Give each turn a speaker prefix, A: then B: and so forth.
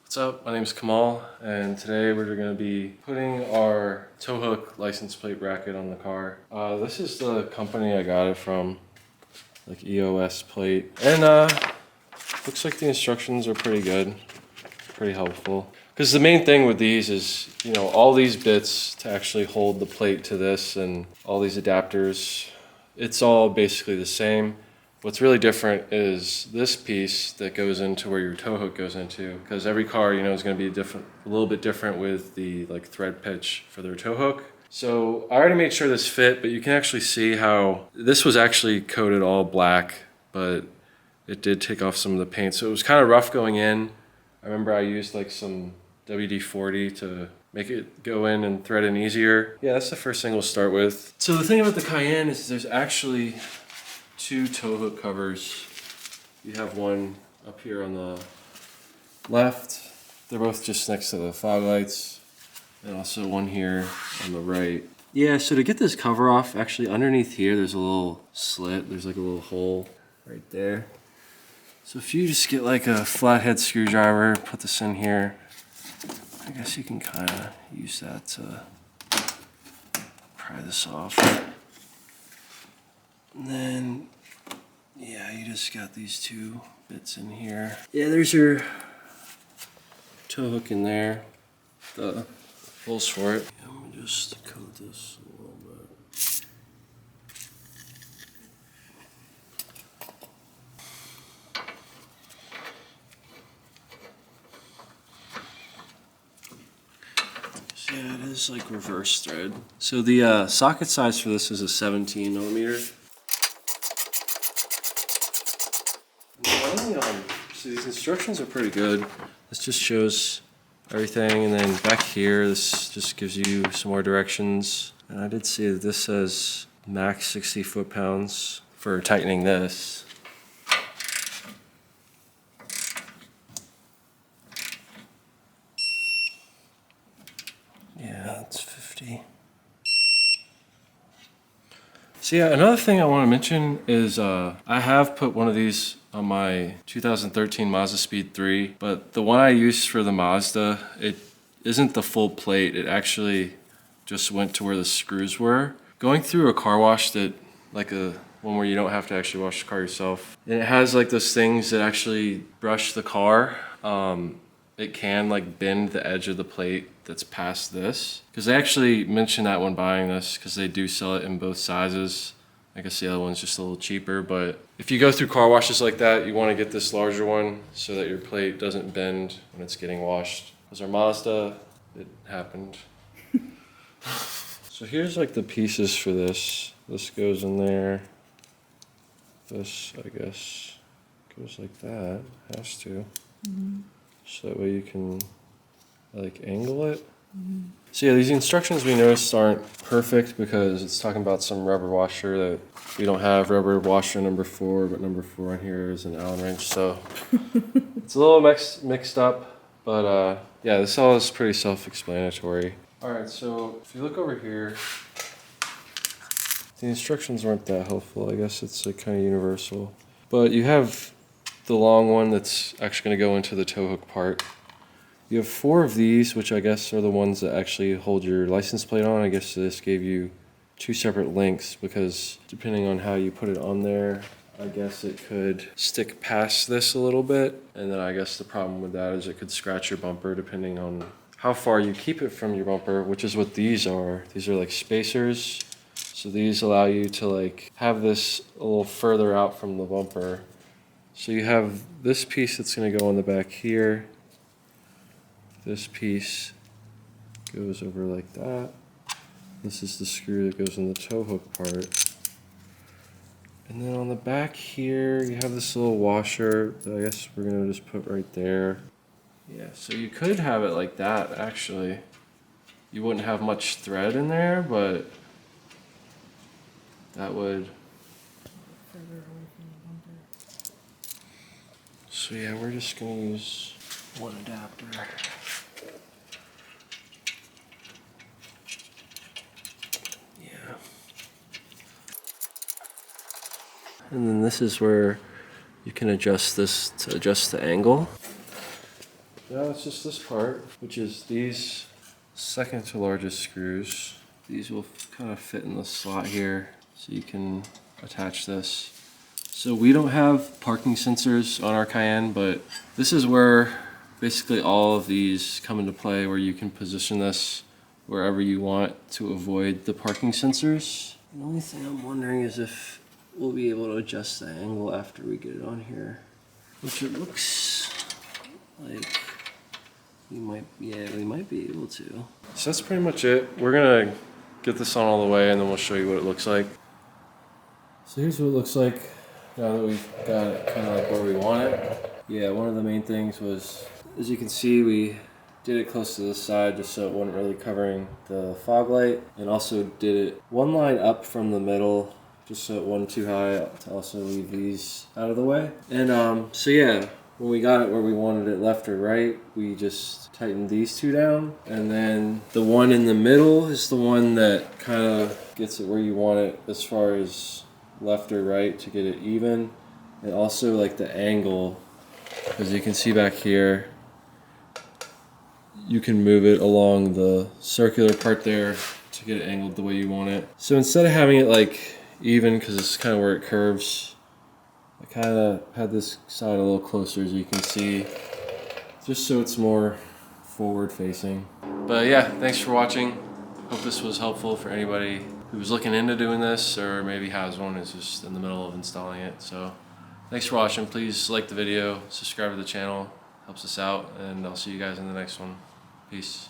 A: What's up? My name is Kamal, and today we're going to be putting our tow hook license plate bracket on the car. This is the company I got it from, like EOS plate, and looks like the instructions are pretty good, pretty helpful. Because the main thing with these is, you know, all these bits to actually hold the plate to this and all these adapters, it's all basically the same. What's really different is this piece that goes into where your tow hook goes into, because every car, you know, is going to be a little bit different with the like thread pitch for their tow hook. So I already made sure this fit, but you can actually see how this was actually coated all black, but it did take off some of the paint. So it was kind of rough going in. I remember I used like some WD-40 to make it go in and thread in easier. Yeah, that's the first thing we'll start with. So the thing about the Cayenne is there's actually two tow hook covers. You have one up here on the left. They're both just next to the fog lights. And also one here on the right. Yeah, so to get this cover off, actually underneath here there's a little slit. There's like a little hole right there. So if you just get like a flathead screwdriver, put this in here, I guess you can kind of use that to pry this off. And then, yeah, you just got these two bits in here. Yeah, there's your tow hook in there, the holes for it. Yeah, I'm gonna just coat this a little bit. So yeah, it is like reverse thread. So the socket size for this is a 17 millimeter. So these instructions are pretty good. This just shows everything, and then back here this just gives you some more directions. And I did see that this says max 60 foot-pounds for tightening this. Yeah, that's 50. So yeah, another thing I want to mention is I have put one of these on my 2013 Mazda Speed 3, but the one I used for the Mazda, it isn't the full plate. It actually just went to where the screws were. Going through a car wash that, like a one where you don't have to actually wash the car yourself, and it has like those things that actually brush the car. It can like bend the edge of the plate that's past this. Because they actually mentioned that when buying this, because they do sell it in both sizes. I guess the other one's just a little cheaper, but if you go through car washes like that, you want to get this larger one so that your plate doesn't bend when it's getting washed. Because our Mazda, it happened. So here's like the pieces for this. This goes in there. This, I guess, goes like that. Has to. Mm-hmm. So that way you can like angle it. Mm-hmm. So yeah, these instructions we noticed aren't perfect because it's talking about some rubber washer that we don't have rubber washer number 4, but number 4 on here is an Allen wrench. So it's a little mixed up, but yeah, this all is pretty self-explanatory. All right, so if you look over here, the instructions weren't that helpful. I guess it's like kind of universal, but you have the long one that's actually going to go into the tow hook part. You have 4 of these, which I guess are the ones that actually hold your license plate on. I guess this gave you 2 separate links because depending on how you put it on there, I guess it could stick past this a little bit. And then I guess the problem with that is it could scratch your bumper depending on how far you keep it from your bumper, which is what these are. These are like spacers. So these allow you to like have this a little further out from the bumper. So you have this piece that's going to go on the back here. This piece goes over like that. This is the screw that goes in the tow hook part. And then on the back here, you have this little washer that I guess we're going to just put right there. Yeah, so you could have it like that, actually. You wouldn't have much thread in there, but that would... So yeah, we're just going to use one adapter. Yeah. And then this is where you can adjust this to adjust the angle. now it's just this part, which is these second to largest screws. These will kind of fit in the slot here, so you can attach this. So we don't have parking sensors on our Cayenne, but this is where basically all of these come into play, where you can position this wherever you want to avoid the parking sensors. The only thing I'm wondering is if we'll be able to adjust the angle after we get it on here, which it looks like we might be able to. So that's pretty much it. We're gonna get this on all the way and then we'll show you what it looks like. So here's what it looks like now that we've got it kind of like where we want it. Yeah, one of the main things was, as you can see, we did it close to the side just so it wasn't really covering the fog light, and also did it one line up from the middle just so it wasn't too high to also leave these out of the way. And so yeah, when we got it where we wanted it, left or right, we just tightened these two down, and then the one in the middle is the one that kind of gets it where you want it as far as left or right to get it even. And also like the angle, as you can see back here, you can move it along the circular part there to get it angled the way you want it. So instead of having it like even, because it's kind of where it curves, I kind of had this side a little closer, as you can see, just so it's more forward facing. But yeah, thanks for watching. Hope this was helpful for anybody who's looking into doing this, or maybe has one, is just in the middle of installing it. So thanks for watching. Please like the video, subscribe to the channel, helps us out, and I'll see you guys in the next one. Peace.